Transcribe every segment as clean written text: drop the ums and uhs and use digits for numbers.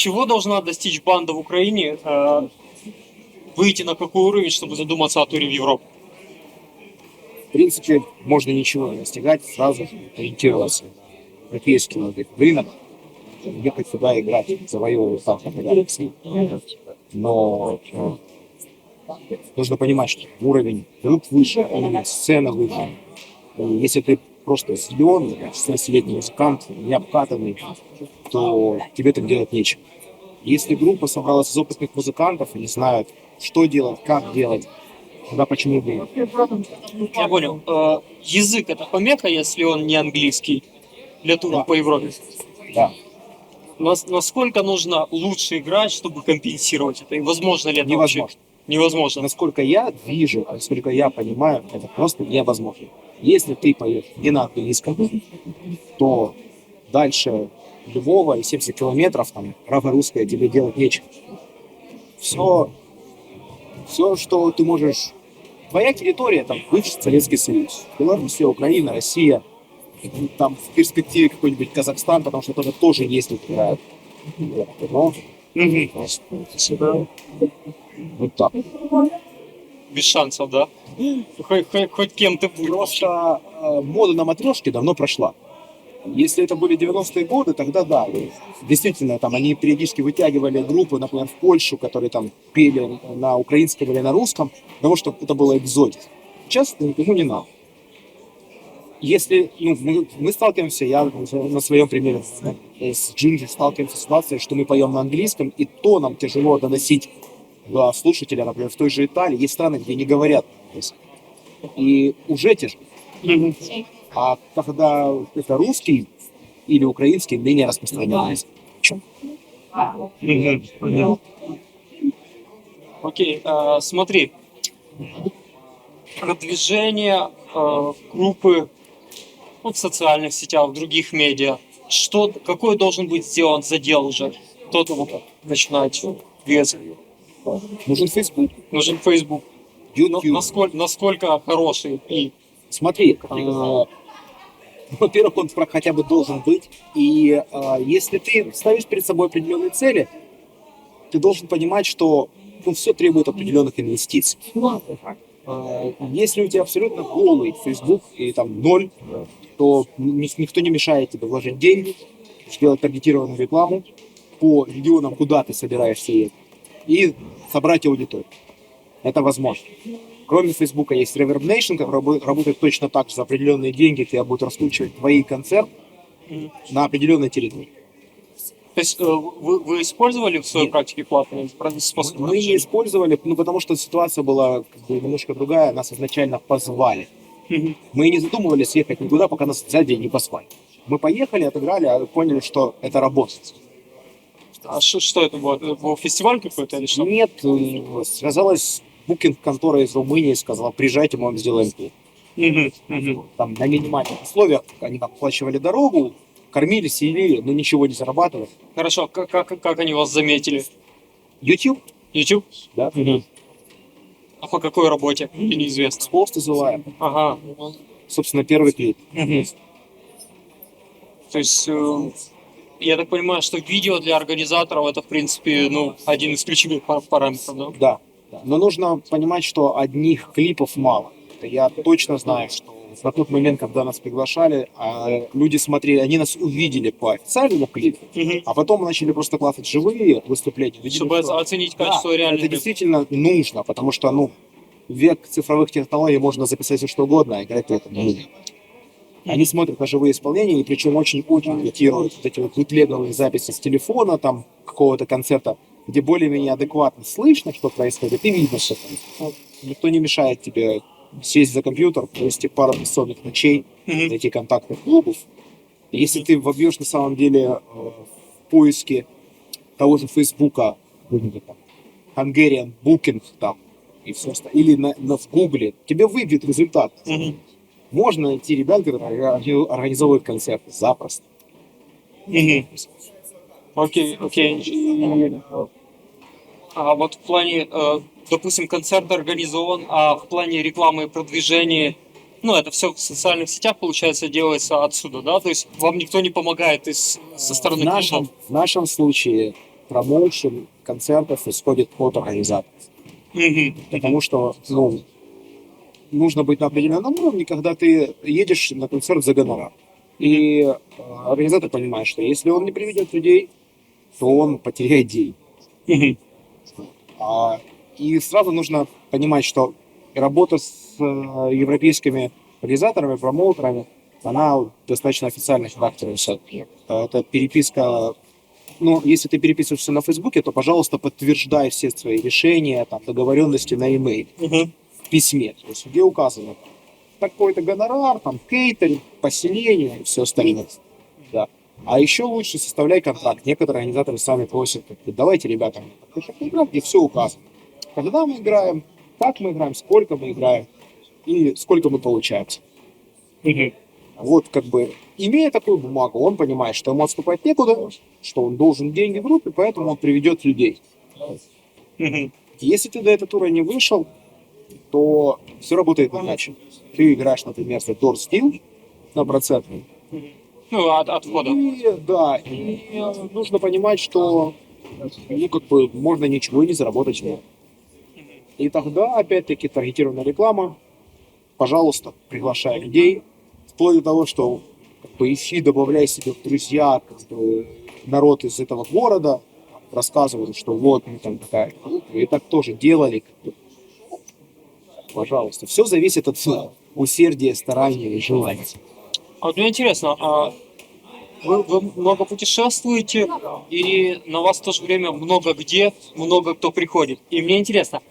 чего должна достичь банда в Украине, выйти на какой уровень, чтобы задуматься о туре в Европу? В принципе, можно ничего не достигать, сразу ориентироваться на европейский рынок, ехать сюда играть, завоевывать там популярность. Но нужно понимать, что уровень групп выше, уровень сцены выше. И если ты просто зеленый, 16-летний музыкант, не обкатанный, то тебе так делать нечего. Если группа собралась из опытных музыкантов и не знают, что делать, как делать, тогда почему бы нет? Я понял. Язык это помеха, если он не английский для тура Да. по Европе? Да, Насколько нужно лучше играть, чтобы компенсировать это? И возможно ли это вообще? невозможно. Невозможно. Насколько я вижу, насколько я понимаю, это просто невозможно. Если ты поешь не на английском, то дальше Львова и 70 километров, там, право-русское тебе делать нечего. Все, что ты можешь... Твоя территория, там, бывший Советский Союз, Белоруссия, Украина, Россия, там, в перспективе какой-нибудь Казахстан, потому что тоже есть играют. Но, вот так. Без шансов, да? Хоть кем ты будешь. Просто мода на матрешки давно прошла. Если это были 90-е годы, тогда да. Действительно, там они периодически вытягивали группы, например, в Польшу, которые там пели на украинском или на русском, потому что это было экзотика. Сейчас это никому не надо. Если мы сталкиваемся, я на своем примере с Джинджи сталкиваемся с ситуацией, что мы поем на английском, и то нам тяжело доносить до слушателя, например, в той же Италии. Есть страны, где не говорят. И уже тяжело. А когда это русский или украинский, менее распространенный язык. Окей, смотри. Продвижение группы в социальных сетях, в других медиа. Какой должен быть сделан задел уже? Кто-то вот начинать двигаться. Нужен Facebook, Нужен Facebook. YouTube. Насколько хороший и Смотри, во-первых, он хотя бы должен быть. И если ты ставишь перед собой определенные цели, ты должен понимать, что все требует определенных инвестиций. Если у тебя абсолютно голый Facebook и там ноль, то никто не мешает тебе вложить деньги, сделать таргетированную рекламу по регионам, куда ты собираешься ехать, и собрать аудиторию. Это возможно. Кроме Фейсбука есть Reverb Nation, который работает точно так же за определенные деньги, тебя будут раскручивать твои концерты на определенной территории. То есть вы использовали в своей практике платные способы? Мы не использовали, потому что ситуация была немножко другая, нас изначально позвали. Мы не задумывались ехать никуда, пока нас сзади не позвали. Мы поехали, отыграли, а поняли, что это работает. А что это было? Это был фестиваль какой-то или что? Нет, связалась букинг-контора из Румынии, сказала, приезжайте, мы вам сделаем тур. Там на минимальных условиях они нам оплачивали дорогу, кормили, селили, но ничего не зарабатывали. Хорошо, как они вас заметили? YouTube? YouTube? Да. А по какой работе? Или неизвестно? Пост называем. Ага. Собственно, первый клип. То есть, я так понимаю, что видео для организаторов это, в принципе, один из ключевых параметров, да? Да. Но нужно понимать, что одних клипов мало. Я точно знаю, что на тот момент, когда нас приглашали, люди смотрели, они нас увидели по официальному клипу, а потом мы начали просто классить живые выступления. Видели, чтобы оценить качество реально. Это действительно нужно, потому что, век цифровых технологий, можно записать все что угодно, а играть это не нужно. Они смотрят на живые исполнения, и причем очень-очень имитируют вот эти вот бутлеговые записи с телефона, там, какого-то концерта, где более-менее адекватно слышно, что происходит, и видно, что там. Никто не мешает тебе сесть за компьютер, провести пару бессонных ночей, найти контакты клубов. Если ты вобьешь на самом деле в поиске того же Фейсбука, Hungarian Booking там, и все остальное, или в Гугле, тебе выбьет результат. Можно найти ребят, которые организовывают концерты запросто. Окей. А вот в плане, допустим, концерт организован, а в плане рекламы и продвижения, это все в социальных сетях, получается, делается отсюда, да? То есть вам никто не помогает со стороны клубов? В нашем случае промоушен концертов исходит от организаторов. Мгм. Потому что, ну, нужно быть на определенном уровне, когда ты едешь на концерт за гонорар. И организатор понимает, что если он не приведет людей, то он потеряет деньги. Мгм. И сразу нужно понимать, что работа с европейскими организаторами, промоутерами, она достаточно официальный характер все-таки. Это переписка. Ну, если ты переписываешься на Фейсбуке, то, пожалуйста, подтверждай все свои решения, там, договоренности на e-mail, Мгм. в письме, то есть, где указано такой-то гонорар, там, кейтеринг, поселение и все остальное. Да. А еще лучше составляй контракт. Некоторые организаторы сами просят, давайте, ребята, подпишем контракт, где все указано. Когда мы играем, как мы играем, сколько мы играем и сколько мы получаем. Мгм. Вот как бы, имея такую бумагу, он понимает, что ему отступать некуда, что он должен деньги группе, поэтому он приведет людей. Мгм. Если ты до этого тура не вышел, то все работает иначе. Ты играешь, например, за Door Steel на процент. Ну, от входа. И нужно понимать, что ну, как бы, можно ничего и не заработать. И тогда, опять-таки, таргетированная реклама, пожалуйста, приглашай людей, вплоть до того, что как бы, ищи, добавляй себе в друзья как бы, народ из этого города, рассказывают, что вот мы там такая группа, и так тоже делали. Как бы. Пожалуйста. Все зависит от усердия, старания и желания. А вот мне интересно, вы много путешествуете, и на вас в то же время много где, много кто приходит. И мне интересно,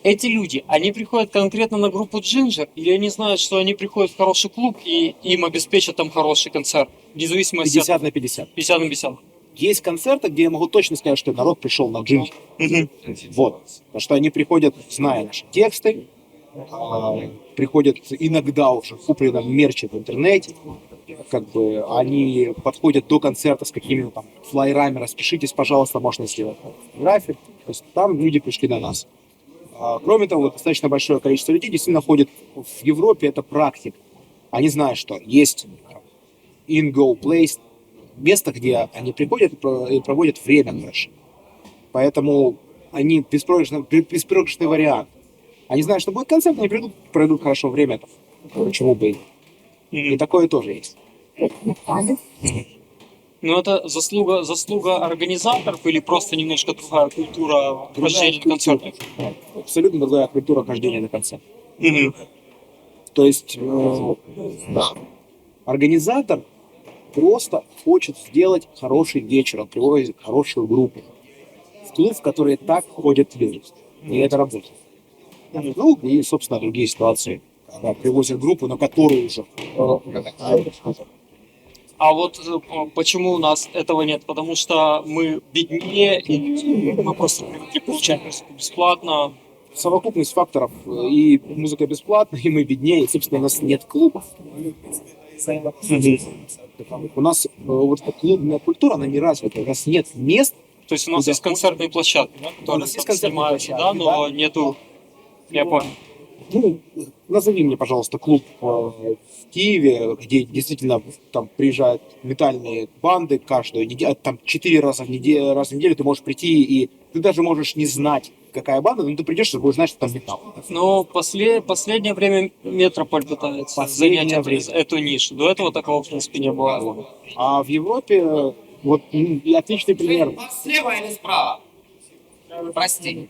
эти люди, они приходят конкретно на группу Ginger, или они знают, что они приходят в хороший клуб, и им обеспечат там хороший концерт? Вне зависимости 50 от на 50. 50 на 50. Есть концерты, где я могу точно сказать, что народ пришел на джинджер. Мгм. Вот. Потому что они приходят, зная наши тексты, приходят иногда уже в купленном мерче в интернете, как бы они подходят до концерта с какими-то там флайерами, распишитесь, пожалуйста, можно сделать фотографии. То есть там люди пришли на нас. Кроме того, достаточно большое количество людей действительно ходит в Европе, это практика. Они знают, что есть in-go place, место, где они приходят и проводят время хорошо. Поэтому они беспроигрышный вариант. Они знают, что будет концерт, они придут, проведут хорошо время. Почему бы и нет? И Мгм. такое тоже есть. Ну, это заслуга организаторов или просто немножко другая культура хождения на концерты? Абсолютно другая культура хождения на концерт. Мгм. То есть организатор просто хочет сделать хороший вечер, он приводит хорошую группу в клуб, в который так ходят люди. И это работает. Ну, и, собственно, другие ситуации, когда привозят группу, на которую уже А вот почему у нас этого нет? Потому что мы беднее, и мы просто привыкли получать музыку бесплатно. совокупность факторов, и музыка бесплатная, и мы беднее, и, собственно, у нас нет клубов. У нас вот эта клубная культура, она не развита, у нас нет мест. То есть у нас Куда есть концертные площадки, да, которые нас есть там концертные снимаются, да, площадки, но нету. Я понял. Ну, назови мне, пожалуйста, клуб в Киеве, где действительно там приезжают метальные банды каждую неделю, там 4 раза в неделю ты можешь прийти, и ты даже можешь не знать, какая банда, но ты придешь и будешь знать, что там металл. Но последнее время Метрополь пытается Последнее занять время. эту нишу. До этого такого, в принципе, не было. А в Европе вот и отличный пример. Слева или справа? Прости.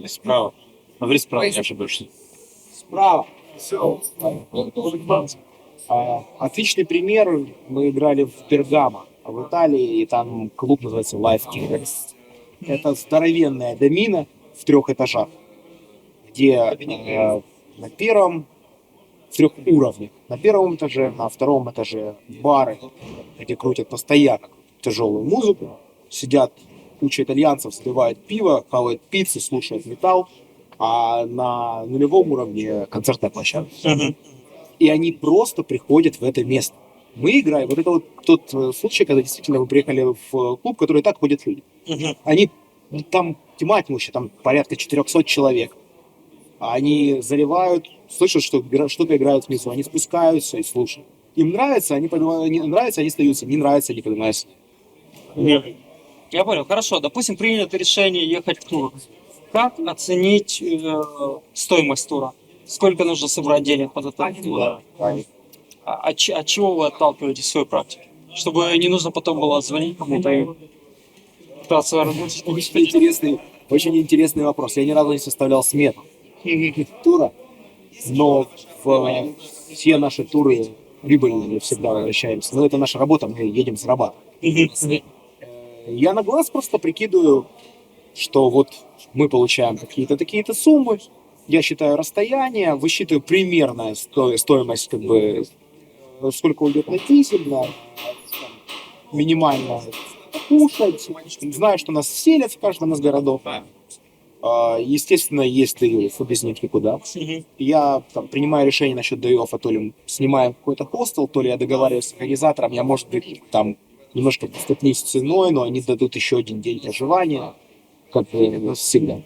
Справа. Говори справа, я ошибаюсь. Справа. Все. Отличный пример. Мы играли в Бергамо, в Италии, и там клуб называется Life King. Это здоровенная домина в 3 этажах, где на первом, в 3 уровнях. На первом этаже, на втором этаже бары, где крутят постоянно тяжелую музыку. Сидят куча итальянцев, сливают пиво, хавают пиццу, слушают металл. А на нулевом уровне концертная площадка. И они просто приходят в это место. Мы играем, вот это вот тот случай, когда действительно мы приехали в клуб, в который и так ходят люди. Они, там тьма тьмущая, там порядка 400 человек. Они заливают, слышат, что что-то играют внизу, они спускаются и слушают. Им нравится, они поднимают, не нравится, они остаются, не нравится, они поднимаются. Я понял. Хорошо. Допустим, принято решение ехать в тур. Как оценить стоимость тура? Сколько нужно собрать денег под этот тур? От чего вы отталкиваетесь в своей практике? Чтобы не нужно потом было звонить кому-то и пытаться работать. Очень интересный вопрос. Я ни разу не составлял смету тура, но все наши туры прибыльные всегда возвращаемся. Но это наша работа, мы едем зарабатывать. Я на глаз просто прикидываю, что вот мы получаем какие-то такие-то суммы, я считаю расстояние, высчитываю примерно стоимость, как бы, сколько уйдет на дизель, на минимально кушать. Знаю, что нас селят в каждом из городов. Естественно, есть day-off, без них никуда. Я там, принимаю решение насчет day-off, то ли снимаю какой-то хостел, то ли я договариваюсь с организатором, я, может быть, там немножко поступлюсь ценой, но они дадут еще один день проживания, как всегда.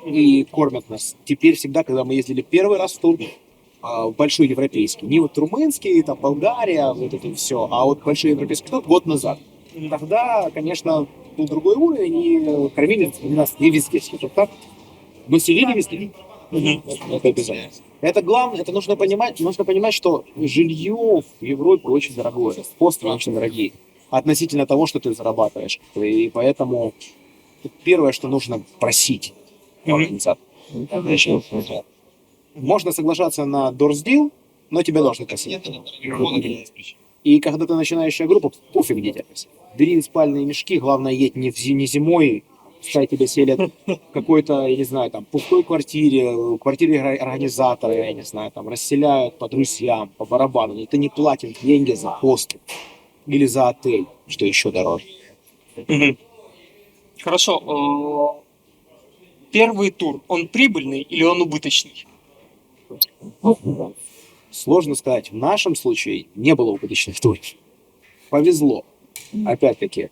И кормят нас. Теперь всегда, когда мы ездили первый раз в тур, большой европейский, не вот румынский, там Болгария, вот это все, а вот большой европейский тур год назад. Тогда, конечно, был другой уровень, и кормили нас не везде, скажем так. Мы селили везде. Это обязательно. Это главное, это нужно понимать, что жилье в Европе очень дорогое, хостелы очень дорогие, относительно того, что ты зарабатываешь. И поэтому первое, что нужно просить организатора. Можно соглашаться на дорс-дил, но тебя должны косить. И когда ты начинающая группа, пофиг где тебя косить. Бери спальные мешки, главное, едь не зимой, пускай тебя селят в какой-то, я не знаю, там, пустой квартире организатора, я не знаю, там, расселяют по друзьям, по барабану, и ты не платишь деньги за хостел или за отель, что еще дороже. Хорошо. Первый тур, он прибыльный или он убыточный? Сложно сказать. В нашем случае не было убыточных туров. Повезло. Опять-таки,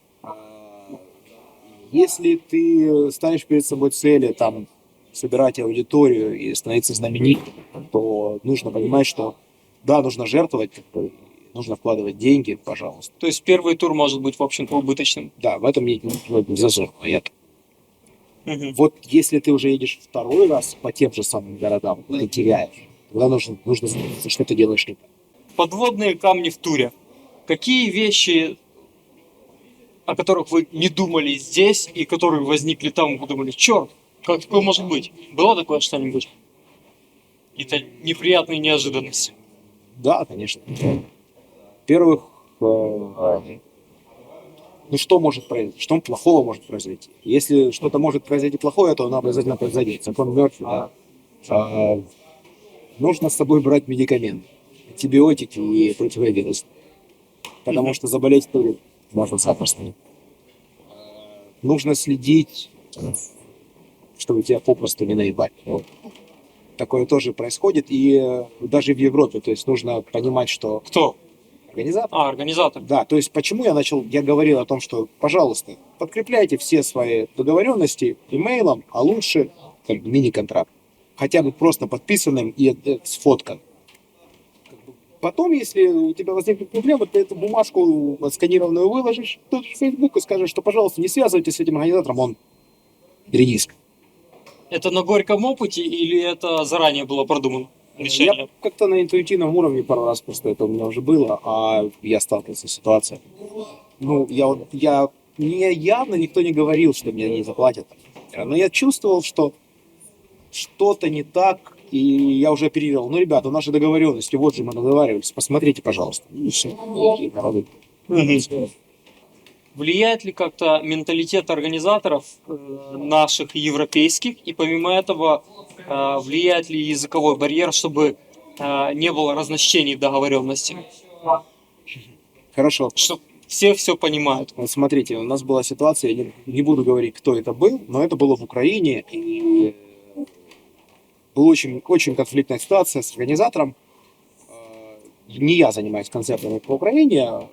если ты ставишь перед собой цели, там, собирать аудиторию и становиться знаменитым, то нужно понимать, что да, нужно жертвовать, нужно вкладывать деньги, пожалуйста. То есть первый тур может быть, в общем-то, убыточным. Да, в этом не зазор. Вот если ты уже едешь второй раз по тем же самым городам, ты теряешь. Тогда нужно заниматься, что ты делаешь не так. Подводные камни в туре. Какие вещи, о которых вы не думали здесь, и которые возникли там, вы думали, черт, как такое может быть? Было такое что-нибудь? Какие-то неприятные неожиданности? Да, конечно. Во-первых, что может произойти? Что плохого может произойти? Если что-то может произойти плохое, то оно обязательно произойдет. Закон Мёрфи, да. Нужно с собой брать медикаменты, антибиотики и противовирусы. Потому что заболеть тоже можно запросто. Нужно следить, чтобы тебя попросту не наебали. Такое тоже происходит, и даже в Европе. То есть нужно понимать, что... Кто? Организатор. Организатор. Да, то есть почему я говорил о том, что, пожалуйста, подкрепляйте все свои договоренности имейлом, а лучше как мини-контракт. Хотя бы просто подписанным и сфоткан. Потом, если у тебя возникнут проблемы, ты эту бумажку отсканированную выложишь в Facebook и скажешь, что, пожалуйста, не связывайтесь с этим организатором, он риск. Это на горьком опыте или это заранее было продумано решение? Я как-то на интуитивном уровне пару раз просто это у меня уже было, а я сталкивался с ситуацией. Ну, мне явно никто не говорил, что мне не заплатят. Но я чувствовал, что что-то не так, и я уже оперировал. Ну, ребята, у нас же договоренности, вот же мы договаривались, посмотрите, пожалуйста. И все. Влияет ли как-то менталитет организаторов наших европейских, и помимо этого влияет ли языковой барьер, чтобы не было разночтений в договоренности? Хорошо. Чтобы все понимают. Вот смотрите, у нас была ситуация, я не буду говорить, кто это был, но это было в Украине, и была очень, очень конфликтная ситуация с организатором. Не я занимаюсь концертами по Украине,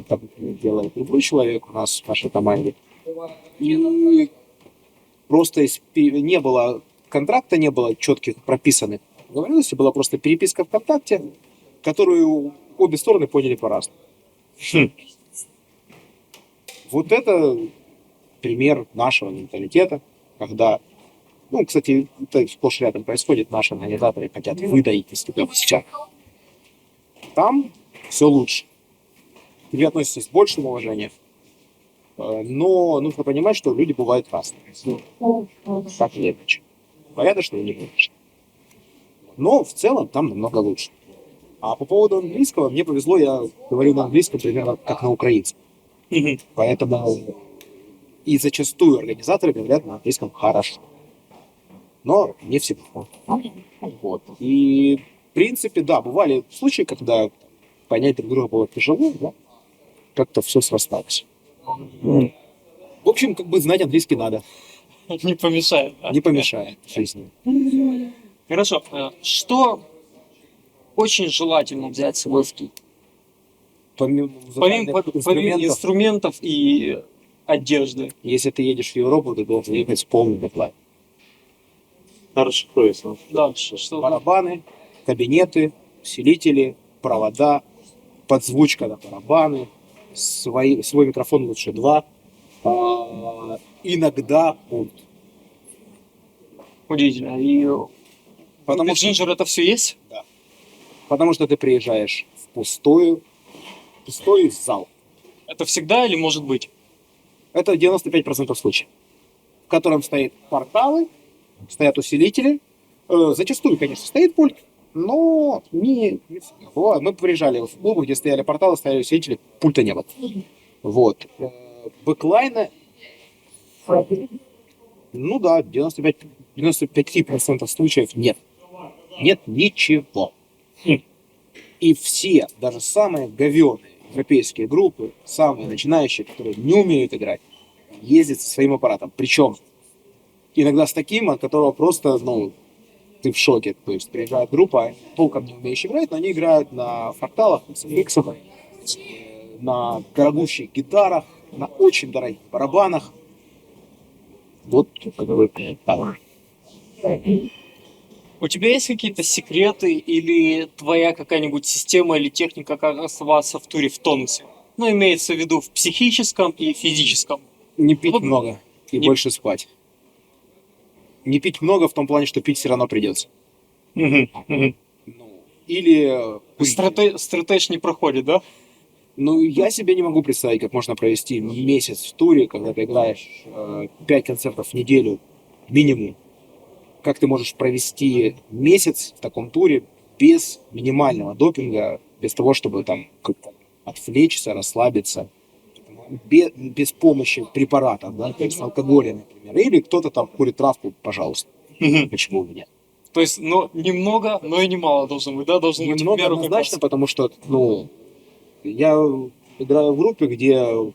там делает другой человек у нас в нашей команде. И просто не было контракта, не было четких прописанных договоренностей, была просто переписка ВКонтакте, которую обе стороны поняли по-разному. Вот это пример нашего менталитета, когда, ну, кстати, это сплошь рядом происходит, наши организаторы хотят выдаить из тебя всех. Там все лучше. К тебе относятся с большим уважением, но нужно понимать, что люди бывают разные. Так или иначе. Понятно, что не конечно. Но в целом там намного лучше. А по поводу английского, мне повезло, я говорю на английском примерно как на украинском. Мгм. Поэтому и зачастую организаторы говорят на английском хорошо. Но не всегда. Вот. И в принципе, да, бывали случаи, когда понять друг друга было тяжело, но как-то все срасталось. В общем, как бы знать английский надо. Не помешает. Да? Не помешает жизни. Хорошо. Что очень желательно взять с собой в тур? Помимо Помимо, музыкальных помимо инструментов, инструментов и одежды. если ты едешь в Европу, ты должен ехать с полным бэклайном. Расшифруй, Слав. Да, что? Барабаны, кабинеты, усилители, провода, подзвучка на барабаны, свой микрофон лучше 2, иногда пульт. Удивительно. И Потому у что, Ginger это все есть? потому что ты приезжаешь в пустой зал. Это всегда или может быть? Это 95% случаев, в котором стоят порталы, стоят усилители. Зачастую, конечно, стоит пульт, но не всегда. Бывает, мы приезжали в клубы, где стояли порталы, стояли усилители, пульта не было. Вот. Бэклайна, ну да, 95% случаев нет. Нет ничего. И все, даже самые говёные европейские группы, самые начинающие, которые не умеют играть, ездят со своим аппаратом. Причем иногда с таким, от которого просто, ну, ты в шоке. То есть приезжает группа, толком не умеющие играть, но они играют на фракталах, на сфиксах, на дорогущих гитарах, на очень дорогих барабанах. Вот как бы так. У тебя есть какие-то секреты или твоя какая-нибудь система или техника, как оставаться в туре в тонусе? Ну, имеется в виду в психическом и физическом. Не пить Вот. много и Не- больше спать. Не пить много в том плане, что пить все равно придется. Ну, или курить. Стратеж не проходит, да? Ну, я себе не могу представить, как можно провести месяц в туре, когда ты играешь 5 концертов в неделю минимум. Как ты можешь провести месяц в таком туре без минимального допинга, без того, чтобы там как-то отвлечься, расслабиться, без помощи препаратов, да, то есть алкоголя, например. Или кто-то там курит травку, пожалуйста. Почему бы нет? То есть, ну, немного, но и немало должно быть, да? Должно быть в Немного меру однозначно, как потому что, ну, я играю в группе, где в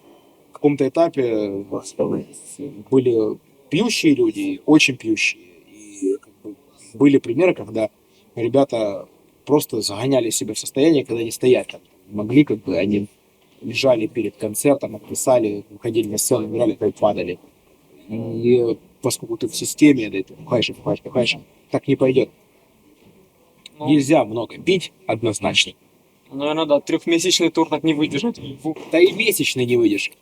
каком-то этапе были пьющие люди, очень пьющие. И как бы, были примеры, когда ребята просто загоняли себя в состояние, когда не стоять там. Могли, как бы, они лежали перед концертом, отписали, выходили на сцену, играли, и падали. И поскольку ты в системе, да, ты пухаешь, так не пойдет. Ну, Нельзя много пить однозначно. наверное, да, трехмесячный тур так не выдержать. Да и месячный не выдержит.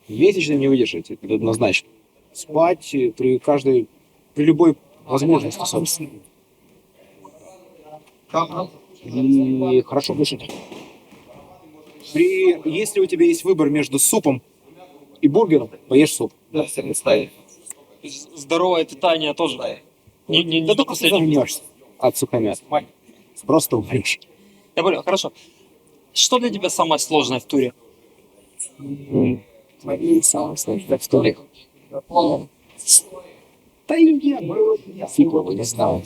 Месячный не выдержит, это однозначно. Спать при любой возможности, собственно. И хорошо кушать. Если у тебя есть выбор между супом и бургером, поешь суп. Здоровое питание тоже. Не Да до ты просто последнего. загнешься от сухомяса. Просто умрешь. Я понял, хорошо. Что для тебя самое сложное в туре? Самое сложное в туре. Да и я фиг его не знаю.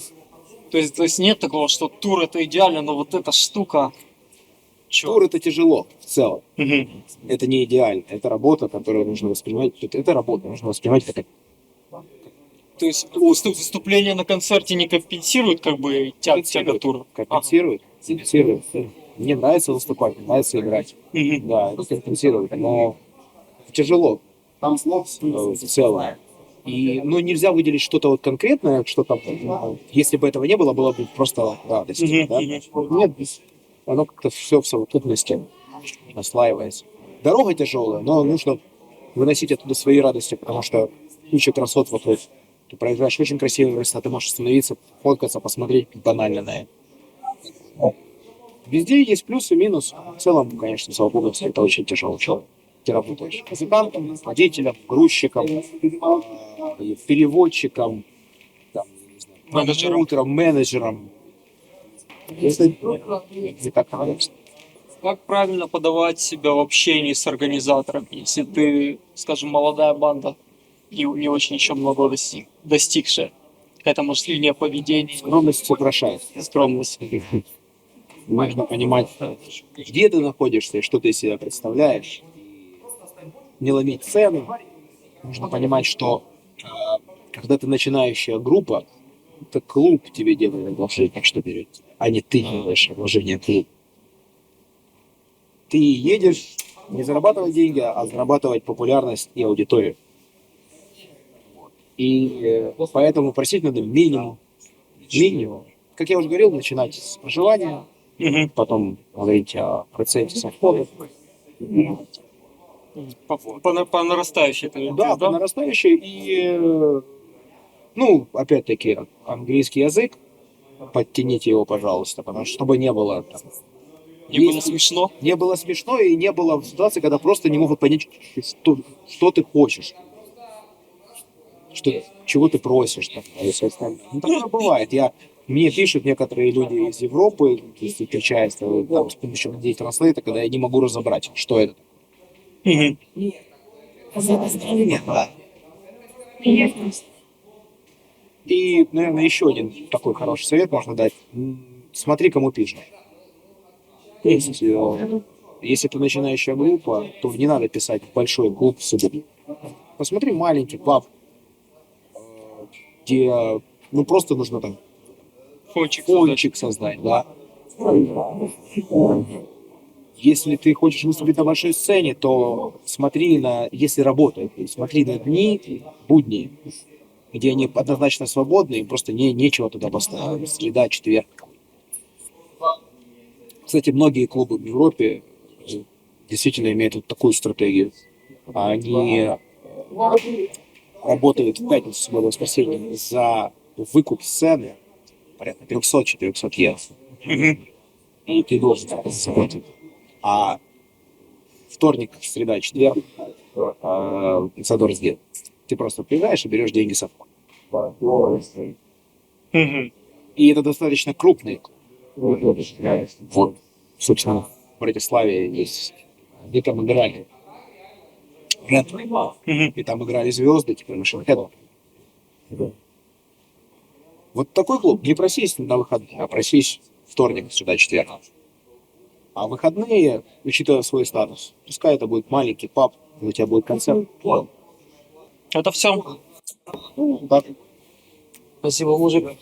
То есть нет такого, что тур это идеально, но вот эта штука... Чё? Тур это тяжело в целом. Мгм. Это не идеально. Это работа, которую нужно воспринимать. Это работа, нужно воспринимать как То есть выступление на концерте не компенсирует как бы тяга тура? компенсирует. Компенсирует. Мне нравится выступать, мне нравится играть. Мгм. Да, это компенсирует, но тяжело в целом. И, ну, нельзя выделить что-то вот конкретное, что там, если бы этого не было, было бы просто радость. Мгм, Да? мгм. Нет, оно как-то все в совокупности наслаивается. Дорога тяжелая, но нужно выносить оттуда свои радости, потому что куча красот вокруг. Ты проезжаешь очень красивые места, ты можешь остановиться, фоткаться, посмотреть банально на это. Везде есть плюс и минус. В целом, конечно, в совокупности это очень тяжело. Ты работаешь музыкантом, водителем, грузчиком, переводчиком, там, не знаю, промоутером, менеджером. Это не так нравится. Как правильно подавать себя в общении с организатором, если ты, скажем, молодая банда и не очень еще много достигшая? Какая-то, может, линия поведения, Скромность украшает. скромность. Нужно понимать, где ты находишься и что ты из себя представляешь. Не ломить цену. Нужно понимать, что когда ты начинающая группа, это клуб тебе делает предложение, что берет, а не ты делаешь предложение клубу. Ты едешь не зарабатывать деньги, а зарабатывать популярность и аудиторию. И поэтому просить надо минимум. Минимум. Как я уже говорил, начинать с проживания, Мгм. потом говорить о проценте со входа. По нарастающей. Ты Да, да? по нарастающей. И, ну, опять-таки, английский язык, подтяните его, пожалуйста, потому что чтобы не было там, Не было смешно? не было смешно и не было ситуации, когда просто не могут понять, что ты хочешь. Чего ты просишь. Там, и всё остальное. Ну, такое бывает. Мне пишут некоторые люди из Европы, если встречаются там, с помощью людей транслейта, когда я не могу разобрать, что это. Мгм. И, наверное, еще один такой хороший совет можно дать. Смотри, кому пишешь. Если ты начинающая группа, то не надо писать в большой клуб в субботу. Посмотри маленький паб, где ну просто нужно там Фончик. фончик создать, да. Если ты хочешь выступить на большой сцене, то смотри если работает, смотри на дни, будни, где они однозначно свободны, им просто нечего туда поставить. Среда, четверг. Кстати, многие клубы в Европе действительно имеют вот такую стратегию. Они работают в пятницу, субботу, воскресенье за выкуп сцены порядка 300-400 евро. Мгм. И ты должен заплатить. А вторник, среда, четверг задор сделал. Ты просто приезжаешь и берешь деньги со входа. Мгм. И это достаточно крупный. Вот, собственно, в Братиславе есть. И там играли. Мгм. И там играли звезды, типа Machine Head. Вот такой клуб. Не просись на выходные, а просись вторник, среда, четверг. А выходные, учитывая свой статус, пускай это будет маленький паб, у тебя будет концерт. Это все. Так. Спасибо, мужик.